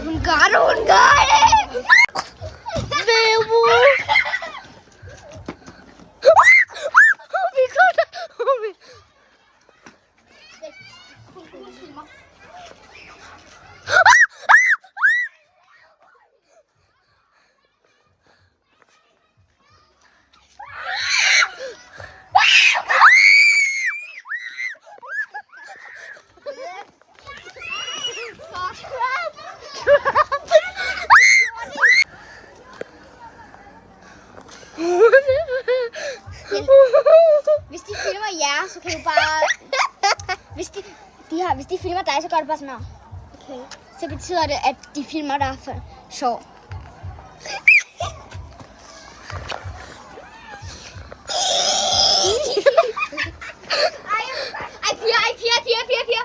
Hun gør det! Werewolf! Vi går der! Hvis de filmer jer, så kan du bare... Hvis de filmer dig, så gør du bare sådan her. Okay. Så betyder det, at de filmer dig for sjov. Ej, piger!